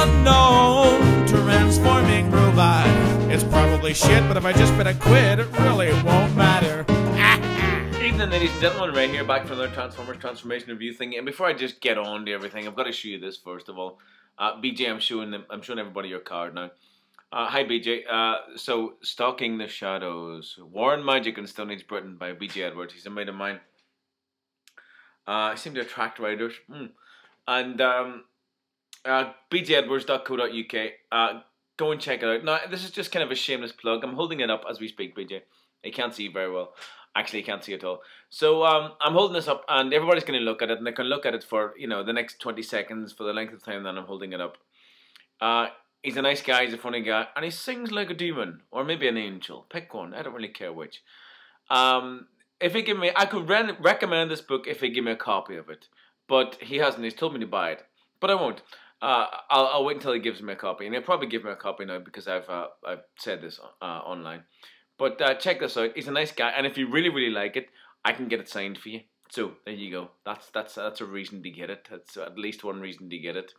unknown transforming robot. It's probably shit, but if I just bet I quit, it really won't matter. Evening, ladies and gentlemen, Ray here, back from another Transformers transformation review thing. And before I just get on to everything, I've got to show you this first of all. BJ, I'm showing everybody your card now. Hi BJ. So Stalking the Shadows, War and Magic in Stone Age Britain by BJ Edwards. He's a mate of mine. I seem to attract writers. And bjedwards.co.uk. Go and check it out. Now, this is just kind of a shameless plug. I'm holding it up as we speak, BJ. You can't see very well. Actually, you can't see at all. So I'm holding this up, and everybody's going to look at it, and they can look at it for, you know, the next 20 seconds for the length of time that I'm holding it up. He's a nice guy, he's a funny guy, and he sings like a demon, or maybe an angel. Pick one. I don't really care which. If he give me, I could recommend this book if he give me a copy of it, but he hasn't. He's told me to buy it, but I won't. I'll wait until he gives me a copy, and he'll probably give me a copy now because I've said this online. But check this out. He's a nice guy, and if you really, really like it, I can get it signed for you. So there you go. That's a reason to get it. That's at least one reason to get it.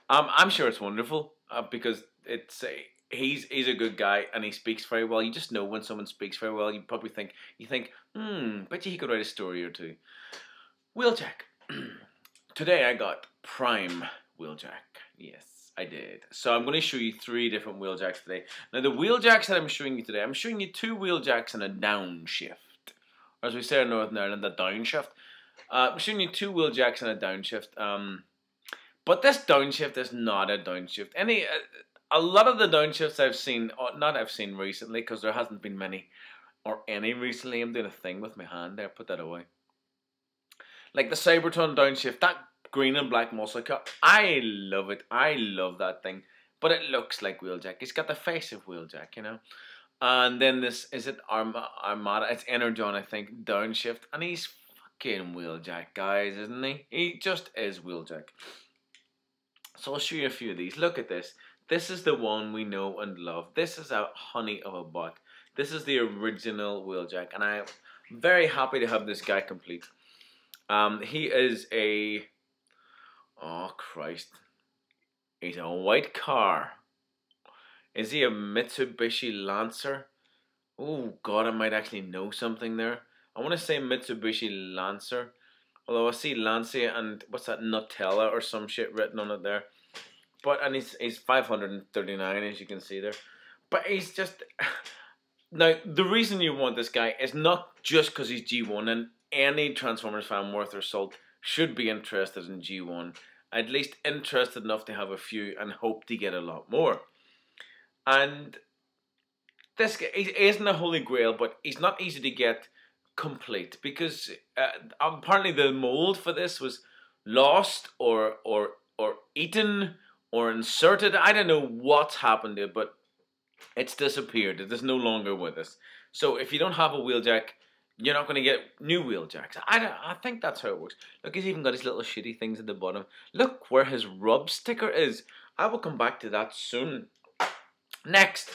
I'm sure it's wonderful because he's a good guy and he speaks very well. You just know when someone speaks very well. You probably think bet you he could write a story or two. Wheeljack. Today I got Prime Wheeljack. Yes, I did. So I'm going to show you 3 different Wheeljacks today. Now the Wheeljacks that I'm showing you today, I'm showing you 2 Wheeljacks and a downshift. Or as we say in Northern Ireland, a downshift. I'm showing you 2 Wheeljacks and a downshift. But this downshift is not a downshift. A lot of the downshifts I've seen recently, because there hasn't been many or any recently. I'm doing a thing with my hand there. Put that away. Like the Cybertron downshift, that green and black muscle car, I love it. I love that thing. But it looks like Wheeljack. He's got the face of Wheeljack, you know. And then this, is it Armada? It's Energon, I think, downshift. And he's fucking Wheeljack, guys, isn't he? He just is Wheeljack. So I'll show you a few of these. Look at this. This is the one we know and love. This is a honey of a bot. This is the original Wheeljack. And I'm very happy to have this guy complete. He is a... Oh, Christ. He's a white car. Is he a Mitsubishi Lancer? Oh, God, I might actually know something there. I want to say Mitsubishi Lancer. Although I see Lancia and what's that, Nutella or some shit written on it there. And he's 539 as you can see there. But he's just... Now, the reason you want this guy is not just because he's G1, and any Transformers fan worth their salt should be interested in G1. At least interested enough to have a few and hope to get a lot more. And this guy, he isn't a holy grail, but he's not easy to get complete because apparently the mold for this was lost or eaten or inserted. I don't know what's happened to it, but it's disappeared. It is no longer with us. So if you don't have a Wheeljack, you're not going to get new Wheeljacks. I think that's how it works. Look, he's even got his little shitty things at the bottom. Look where his rub sticker is. I will come back to that soon. Next,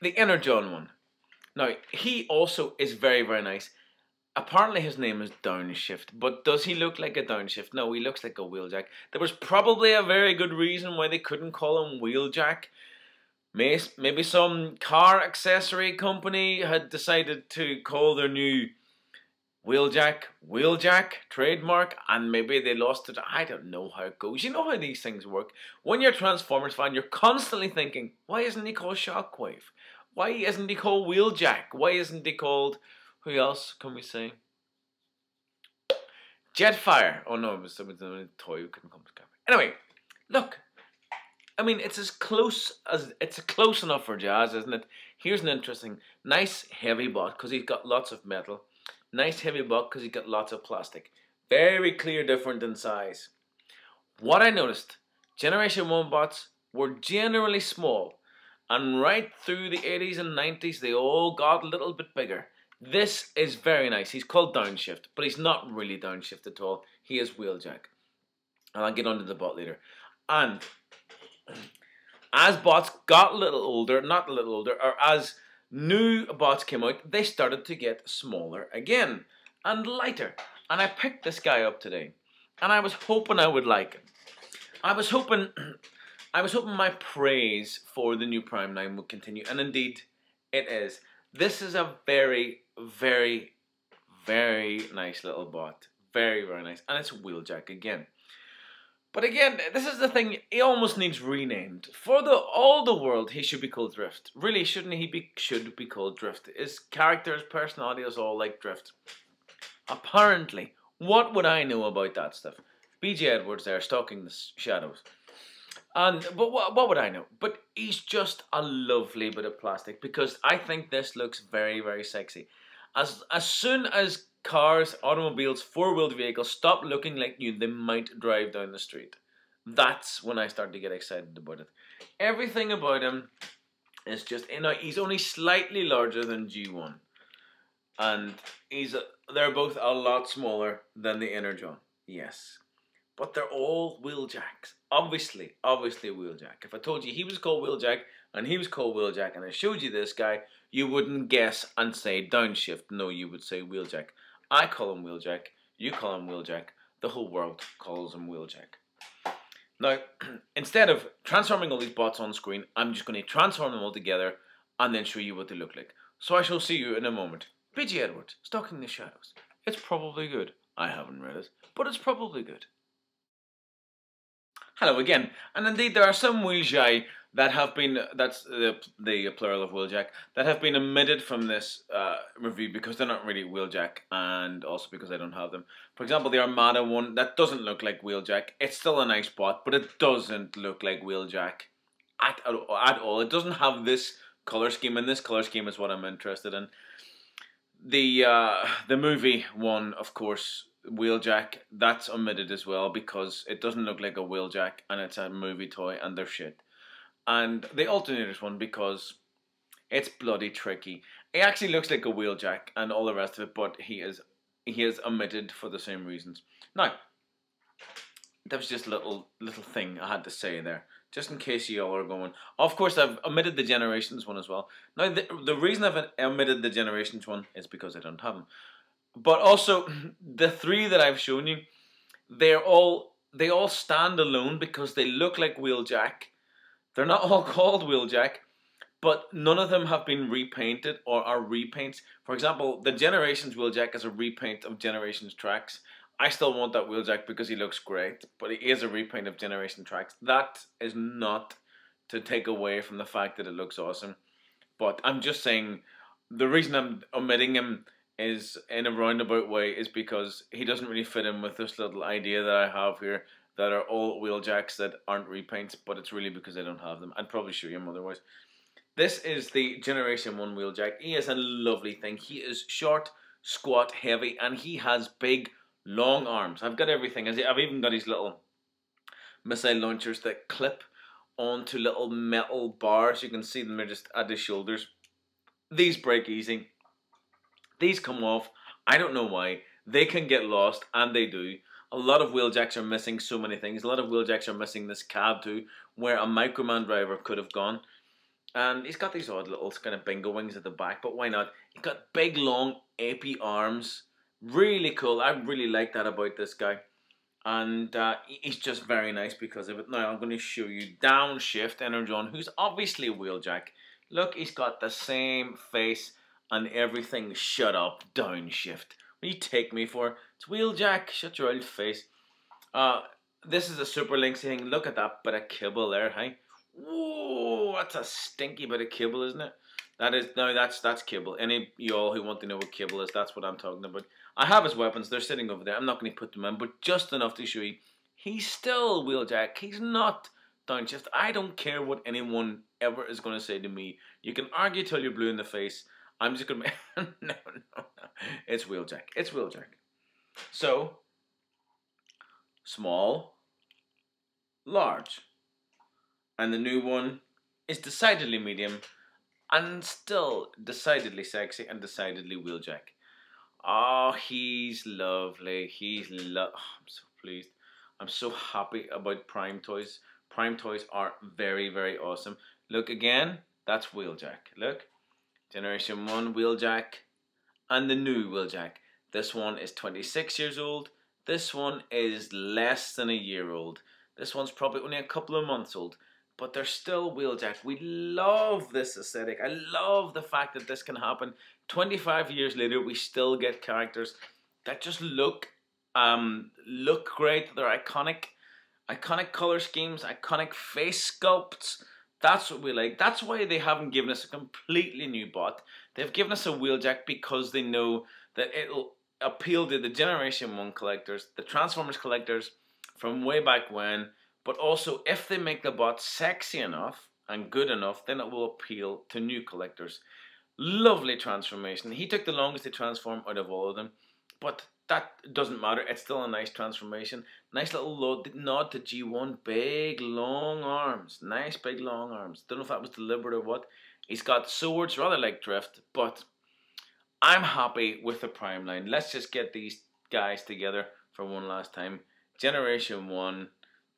the Energon one. Now, he also is very, very nice. Apparently his name is Downshift, but does he look like a Downshift? No, he looks like a Wheeljack. There was probably a very good reason why they couldn't call him Wheeljack. Maybe some car accessory company had decided to call their new Wheeljack trademark, and maybe they lost it. I don't know how it goes. You know how these things work. When you're a Transformers fan, you're constantly thinking, why isn't he called Shockwave? Why isn't he called Wheeljack? Why isn't he called, who else can we say? Jetfire. Oh no, it was a toy who couldn't come to camera. Anyway, look. I mean, it's close enough for jazz, isn't it? Here's an interesting, nice heavy bot because he's got lots of metal. Nice heavy bot because he's got lots of plastic. Very clear different in size. What I noticed, Generation 1 bots were generally small. And right through the 80s and 90s, they all got a little bit bigger. This is very nice. He's called Downshift, but he's not really Downshift at all. He is Wheeljack. And I'll get onto the bot later. And as bots got a little older, not a little older, or as new bots came out, they started to get smaller again and lighter. And I picked this guy up today, and I was hoping I would like him. I was hoping, I was hoping my praise for the new Prime 9 would continue, and indeed, it is. This is a very, very, very nice little bot. Very, very nice. And it's Wheeljack again. But again, this is the thing, he almost needs renamed. For all the world, he should be called Drift. Really, should be called Drift. His character, his personality is all like Drift. Apparently, what would I know about that stuff? B.J. Edwards there, stalking the shadows. But what would I know? But he's just a lovely bit of plastic, because I think this looks very, very sexy. As soon as cars, automobiles, four-wheeled vehicles stop looking like new, they might drive down the street. That's when I start to get excited about it. Everything about him is just, he's only slightly larger than G1. And they're both a lot smaller than the Energon. Yes. But they're all Wheeljacks. Obviously Wheeljack. If I told you he was called Wheeljack and he was called Wheeljack and I showed you this guy, you wouldn't guess and say downshift. No, you would say Wheeljack. I call him Wheeljack. You call him Wheeljack. The whole world calls him Wheeljack. Now, instead of transforming all these bots on screen, I'm just going to transform them all together and then show you what they look like. So I shall see you in a moment. B.G. Edwards, Stalking the Shadows. It's probably good. I haven't read it, but it's probably good. Hello again, and indeed there are some Wheeljack that have been, that's the plural of Wheeljack, that have been omitted from this review because they're not really Wheeljack, and also because I don't have them. For example, the Armada one, that doesn't look like Wheeljack. It's still a nice bot, but it doesn't look like Wheeljack at all. It doesn't have this colour scheme, and this colour scheme is what I'm interested in. The movie one, of course, Wheeljack, that's omitted as well because it doesn't look like a Wheeljack and it's a movie toy and they're shit. And the alternators one, because it's bloody tricky. It actually looks like a Wheeljack and all the rest of it, but he is omitted for the same reasons. Now, that was just a little thing I had to say there, just in case you all are going. Of course, I've omitted the Generations one as well. Now, the reason I've omitted the Generations one is because I don't have them. But also, the three that I've shown you, they all stand alone because they look like Wheeljack. They're not all called Wheeljack, but none of them have been repainted or are repaints. For example, the Generations Wheeljack is a repaint of Generations tracks. I still want that Wheeljack because he looks great, but he is a repaint of Generation tracks. That is not to take away from the fact that it looks awesome. But I'm just saying, the reason I'm omitting him is in a roundabout way is because he doesn't really fit in with this little idea that I have here that are all Wheeljacks that aren't repaints, but it's really because I don't have them. I'd probably show you otherwise. This is the Generation 1 Wheeljack. He is a lovely thing. He is short, squat, heavy, and he has big, long arms. I've got everything. I've even got his little missile launchers that clip onto little metal bars. You can see them, they're just at the shoulders. These break easy. These come off. I don't know why. They can get lost, and they do. A lot of Wheeljacks are missing so many things. A lot of Wheeljacks are missing this cab too, where a Microman driver could have gone. And he's got these odd little kind of bingo wings at the back, but why not? He's got big, long, apey arms. Really cool. I really like that about this guy. And he's just very nice because of it. Now I'm going to show you Downshift Energon, who's obviously Wheeljack. Look, he's got the same face and everything. Shut up, Downshift. What do you take me for? It's Wheeljack. Shut your old face. This is a super linksy thing. Look at that bit of kibble there, hey? Whoa, that's a stinky bit of kibble, isn't it? That's kibble. Any of y'all who want to know what kibble is, that's what I'm talking about. I have his weapons. They're sitting over there. I'm not going to put them in, but just enough to show you. He's still Wheeljack. He's not Downshift. I don't care what anyone ever is going to say to me. You can argue till you're blue in the face. I'm just going to... No. It's Wheeljack. It's Wheeljack. So, small, large. And the new one is decidedly medium and still decidedly sexy and decidedly Wheeljack. Oh, he's lovely. I'm so pleased. I'm so happy about Prime Toys. Prime Toys are very, very awesome. Look again. That's Wheeljack. Look. Generation 1 Wheeljack and the new Wheeljack. This one is 26 years old. This one is less than a year old. This one's probably only a couple of months old. But they're still Wheeljack. We love this aesthetic. I love the fact that this can happen. 25 years later, we still get characters that just look great. They're iconic color schemes, iconic face sculpts. That's what we like. That's why they haven't given us a completely new bot. They've given us a Wheeljack because they know that it'll appeal to the Generation 1 collectors, the Transformers collectors from way back when. But also, if they make the bot sexy enough and good enough, then it will appeal to new collectors. Lovely transformation. He took the longest to transform out of all of them, but that doesn't matter. It's still a nice transformation. Nice little nod to G1. Big, long arms. Nice, big, long arms. Don't know if that was deliberate or what. He's got swords, rather like Drift, but I'm happy with the Prime line. Let's just get these guys together for one last time. Generation 1.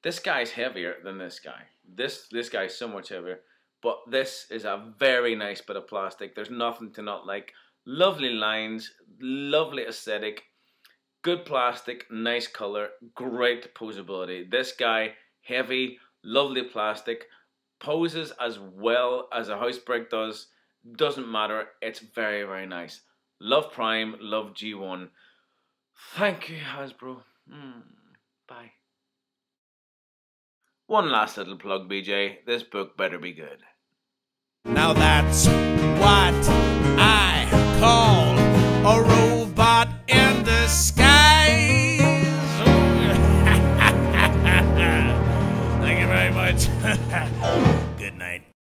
This guy's heavier than this guy. This guy's so much heavier. But this is a very nice bit of plastic. There's nothing to not like. Lovely lines, lovely aesthetic, good plastic, nice color, great posability. This guy, heavy, lovely plastic, poses as well as a house brick does. Doesn't matter. It's very, very nice. Love Prime, love G1. Thank you, Hasbro. Bye. One last little plug, BJ. This book better be good. Now that's what